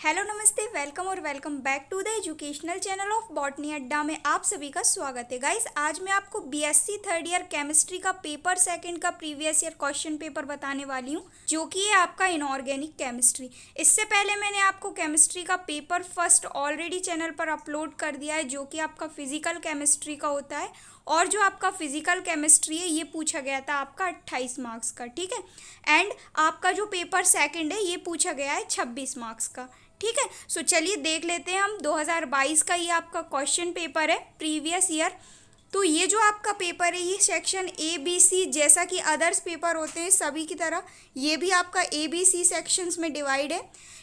Hello नमस्ते welcome और welcome back to the educational channel of Botany Adda में आप सभी का स्वागत है। गाइस आज मैं आपको बीएससी थर्ड ईयर केमिस्ट्री का पेपर सेकंड का प्रीवियस ईयर क्वेश्चन पेपर बताने वाली हूँ, जो कि है आपका इनऑर्गेनिक केमिस्ट्री। इससे पहले मैंने आपको केमिस्ट्री का पेपर फर्स्ट ऑलरेडी चैनल पर अपलोड कर दिया है, जो कि आपका फिजिकल केमिस्ट्री का होता है। और जो आपका फिजिकल केमिस्ट्री है ये पूछा गया था आपका 28 मार्क्स का, ठीक है। एंड आपका जो पेपर सेकंड है ये पूछा गया है 26 मार्क्स का, ठीक है। सो चलिए देख लेते हैं हम 2022 का ये आपका क्वेश्चन पेपर है प्रीवियस ईयर। तो ये जो आपका पेपर है ये सेक्शन ए बी सी, जैसा कि अदर्स पेपर होते हैं सभी की तरह ये भी आपका ए बी सी सेक्शंस में डिवाइड है।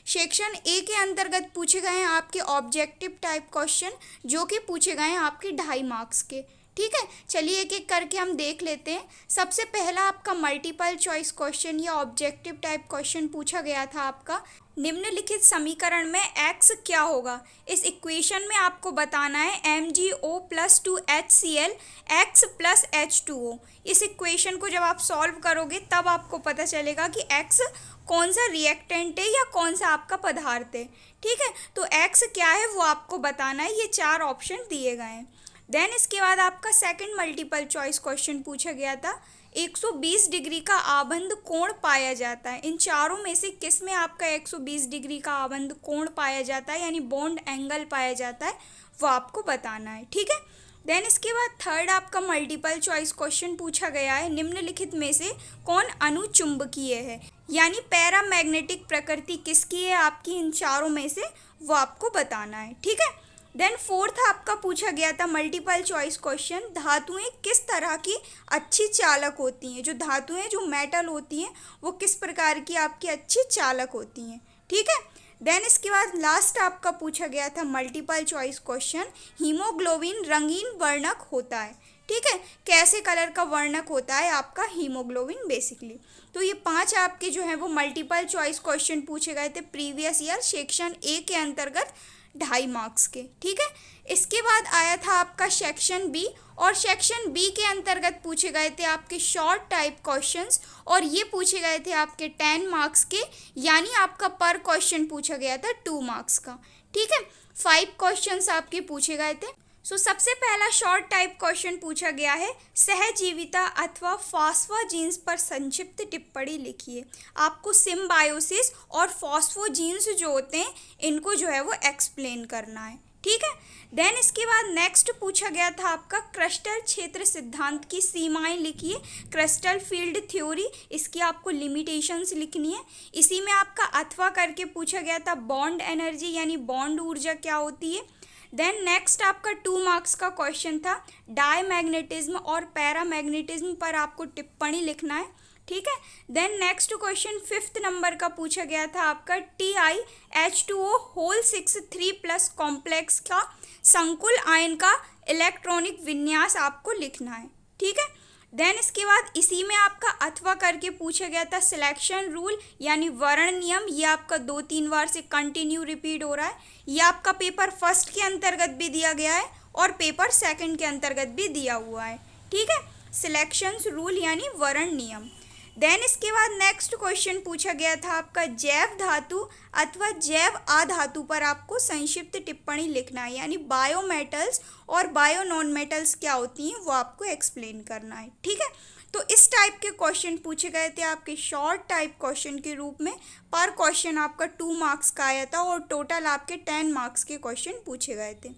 सेक्शन ए के अंतर्गत पूछे गए हैं आपके ऑब्जेक्टिव टाइप क्वेश्चन, जो कि पूछे गए हैं आपके 2.5 मार्क्स के, ठीक है। चलिए एक एक करके हम देख लेते हैं। सबसे पहला आपका मल्टीपल चॉइस क्वेश्चन या ऑब्जेक्टिव टाइप क्वेश्चन पूछा गया था आपका, निम्नलिखित समीकरण में x क्या होगा। इस इक्वेशन में आपको बताना है MgO + 2HCl x + H2O। इस इक्वेशन को जब आप सॉल्व करोगे तब आपको पता चलेगा कि x कौन सा रिएक्टेंट है या कौन सा आपका पदार्थ है, ठीक है। तो x क्या है वो आपको बताना है। ये 4 ऑप्शन दिए गए हैं। देन इसके बाद आपका सेकंड मल्टीपल चॉइस क्वेश्चन पूछा गया था, 120 डिग्री का आबंध कोण पाया जाता है। इन चारों में से किस में आपका 120 डिग्री का आबंध कोण पाया जाता है, यानी बॉन्ड एंगल पाया जाता है, वो आपको बताना है, ठीक है। देन इसके बाद थर्ड आपका मल्टीपल चॉइस क्वेश्चन पूछा गया है, निम्नलिखित में से कौन अनुचुंबकीय है, यानी पैरामैग्नेटिक प्रकृति किसकी है आपकी, इन चारों में से वो आपको बताना है, ठीक है। देन फोर्थ आपका पूछा गया था मल्टीपल चॉइस क्वेश्चन, धातुएं किस तरह की अच्छी चालक होती हैं। जो धातुएं जो मेटल होती हैं वो किस प्रकार की आपकी अच्छी चालक होती हैं, ठीक है। देन इसके बाद लास्ट आपका पूछा गया था मल्टीपल चॉइस क्वेश्चन, हीमोग्लोबिन रंगीन वर्णक होता है, ठीक है। कैसे कलर का वर्णक होता है आपका हीमोग्लोबिन बेसिकली। तो ये 5 आपके जो है वो मल्टीपल चॉइस क्वेश्चन पूछे गए थे प्रीवियस ईयर सेक्शन ए के अंतर्गत 2.5 मार्क्स के, ठीक है। इसके बाद आया था आपका सेक्शन बी, और सेक्शन बी के अंतर्गत पूछे गए थे आपके शॉर्ट टाइप क्वेश्चंस, और ये पूछे गए थे आपके 10 मार्क्स के, यानी आपका पर क्वेश्चन पूछा गया था 2 मार्क्स का, ठीक है। 5 क्वेश्चंस आपके पूछे गए थे। सबसे पहला शॉर्ट टाइप क्वेश्चन पूछा गया है, सहजीविता अथवा फॉस्फोजीन्स पर संक्षिप्त टिप्पणी लिखिए। आपको सिम्बायोसिस और फॉस्फोजीन्स जो होते हैं इनको जो है वो एक्सप्लेन करना है, ठीक है। देन इसके बाद नेक्स्ट पूछा गया था आपका क्रिस्टल क्षेत्र सिद्धांत की सीमाएं लिखिए। क्रिस्टल फील्ड थ्योरी, इसकी आपको लिमिटेशंस लिखनी है। इसी में आपका अथवा करके पूछा गया था बॉन्ड एनर्जी, यानी बॉन्ड ऊर्जा क्या होती है। देन नेक्स्ट आपका 2 मार्क्स का क्वेश्चन था, डायमैग्नेटिज्म और पैरामैग्नेटिज्म पर आपको टिप्पणी लिखना है, ठीक है। Then next question 5th number का पूछा गया था आपका TiH2O होल 6 कॉम्प्लेक्स का संकुल आयन का इलेक्ट्रॉनिक विन्यास आपको लिखना है, ठीक है। देन इसके बाद इसी में आपका अथवा करके पूछा गया था सिलेक्शन रूल, यानी वर्ण नियम। ये आपका 2-3 बार से कंटिन्यू रिपीट हो रहा है। ये आपका पेपर फर्स्ट के अंतर्गत भी दिया गया है और पेपर सेकंड के अंतर्गत भी दिया हुआ है, ठीक है। सिलेक्शन रूल यानी वर्ण नियम। देन इसके बाद नेक्स्ट क्वेश्चन पूछा गया था आपका जैव धातु अथवा जैव आधातु पर आपको संक्षिप्त टिप्पणी लिखना है, यानी बायो मेटल्स और बायो नॉन मेटल्स क्या होती हैं वो आपको एक्सप्लेन करना है, ठीक है। तो इस टाइप के क्वेश्चन पूछे गए थे आपके शॉर्ट टाइप क्वेश्चन के रूप में। पर क्वेश्चन आपका 2 मार्क्स का आया था और टोटल आपके 10 मार्क्स के क्वेश्चन पूछे गए थे।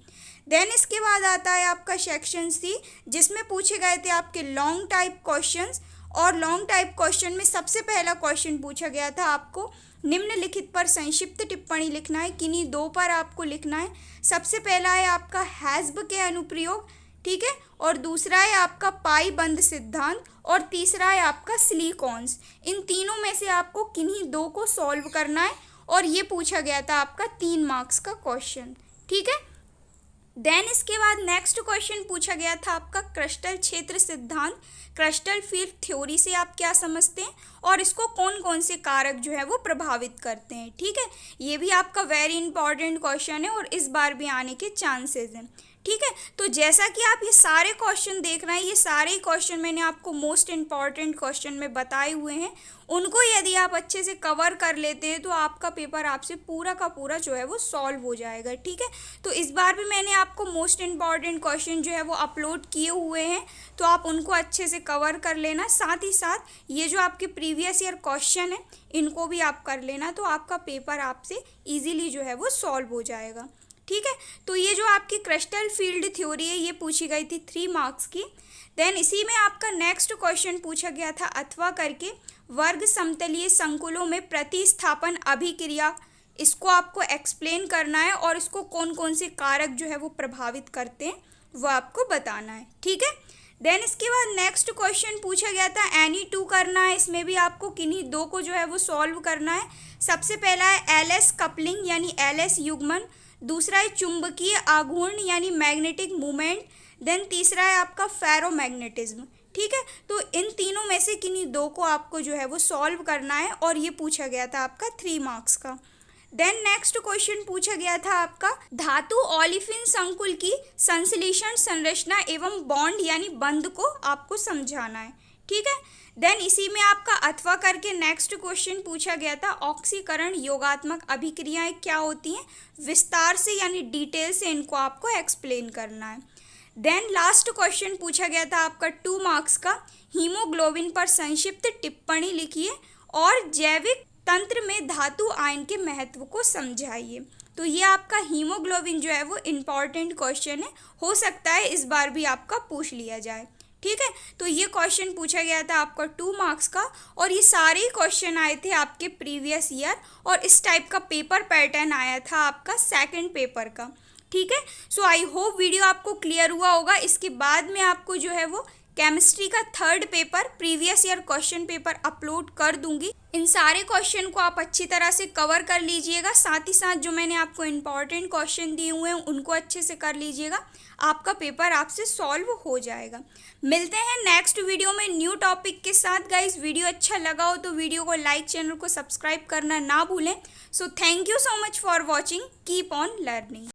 देन इसके बाद आता है आपका सेक्शन सी, जिसमें पूछे गए थे आपके लॉन्ग टाइप क्वेश्चंस। और लॉन्ग टाइप क्वेश्चन में सबसे पहला क्वेश्चन पूछा गया था आपको निम्नलिखित पर संक्षिप्त टिप्पणी लिखना है। किन्हीं 2 पर आपको लिखना है। सबसे पहला है आपका हैज़्ब के अनुप्रयोग, ठीक है, और दूसरा है आपका पाई बंद सिद्धांत, और तीसरा है आपका सिलिकॉन्स। इन तीनों में से आपको किन्हीं 2 को सॉल्व करना है, और ये पूछा गया था आपका 3 मार्क्स का क्वेश्चन, ठीक है। देन इसके बाद नेक्स्ट क्वेश्चन पूछा गया था आपका क्रिस्टल क्षेत्र सिद्धांत, क्रिस्टल फील्ड थ्योरी से आप क्या समझते हैं और इसको कौन कौन से कारक जो है वो प्रभावित करते हैं, ठीक है। ये भी आपका वेरी इंपॉर्टेंट क्वेश्चन है और इस बार भी आने के चांसेस हैं, ठीक है। तो जैसा कि आप ये सारे क्वेश्चन देख रहे हैं, ये सारे ही क्वेश्चन मैंने आपको मोस्ट इम्पॉर्टेंट क्वेश्चन में बताए हुए हैं। उनको यदि आप अच्छे से कवर कर लेते हैं तो आपका पेपर आपसे पूरा का पूरा जो है वो सॉल्व हो जाएगा। ठीक है। तो इस बार भी मैंने आपको मोस्ट इम्पॉर्टेंट क्वेश्चन जो है वो अपलोड किए हुए हैं, तो आप उनको अच्छे से कवर कर लेना। साथ ही साथ ये जो आपके प्रीवियस ईयर क्वेश्चन है इनको भी आप कर लेना, तो आपका पेपर आपसे ईजिली जो है वो सॉल्व हो जाएगा। ठीक है। तो ये जो आपकी क्रिस्टल फील्ड थ्योरी है ये पूछी गई थी 3 मार्क्स की। देन इसी में आपका नेक्स्ट क्वेश्चन पूछा गया था अथवा करके वर्ग समतलीय संकुलों में प्रतिस्थापन अभिक्रिया, इसको आपको एक्सप्लेन करना है और इसको कौन कौन से कारक जो है वो प्रभावित करते हैं वो आपको बताना है। ठीक है। देन इसके बाद नेक्स्ट क्वेश्चन पूछा गया था एनी टू करना है, इसमें भी आपको किन्हीं दो को जो है वो सॉल्व करना है। सबसे पहला है एलएस कपलिंग यानी एलएस युग्मन, दूसरा है चुंबकीय आघूर्ण यानी मैग्नेटिक मूवमेंट, देन तीसरा है आपका फेरोमैग्नेटिज्म। ठीक है। तो इन तीनों में से किन्हीं दो को आपको जो है वो सॉल्व करना है और ये पूछा गया था आपका 3 मार्क्स का। देन नेक्स्ट क्वेश्चन पूछा गया था आपका धातु ओलिफिन संकुल की संश्लेषण संरचना एवं बॉन्ड यानी बंध को आपको समझाना है। ठीक है। देन इसी में आपका अथवा करके नेक्स्ट क्वेश्चन पूछा गया था ऑक्सीकरण योगात्मक अभिक्रियाएं क्या होती हैं, विस्तार से यानी डिटेल से इनको आपको एक्सप्लेन करना है। देन लास्ट क्वेश्चन पूछा गया था आपका 2 मार्क्स का हीमोग्लोबिन पर संक्षिप्त टिप्पणी लिखिए और जैविक तंत्र में धातु आयन के महत्व को समझाइए। तो ये आपका हीमोग्लोबिन जो है वो इम्पॉर्टेंट क्वेश्चन है, हो सकता है इस बार भी आपका पूछ लिया जाए। ठीक है। तो ये क्वेश्चन पूछा गया था आपका 2 मार्क्स का और ये सारे ही क्वेश्चन आए थे आपके प्रीवियस ईयर और इस टाइप का पेपर पैटर्न आया था आपका सेकंड पेपर का। ठीक है। सो आई होप वीडियो आपको क्लियर हुआ होगा। इसके बाद में आपको जो है वो केमिस्ट्री का 3rd paper previous year question paper upload कर दूंगी। इन सारे क्वेश्चन को आप अच्छी तरह से कवर कर लीजिएगा, साथ ही साथ जो मैंने आपको इम्पॉर्टेंट क्वेश्चन दिए हुए हैं उनको अच्छे से कर लीजिएगा, आपका पेपर आपसे सॉल्व हो जाएगा। मिलते हैं नेक्स्ट वीडियो में न्यू टॉपिक के साथ। गाइस वीडियो अच्छा लगा हो तो वीडियो को लाइक, चैनल को सब्सक्राइब करना ना भूलें। So thank you so much for watching, keep on learning.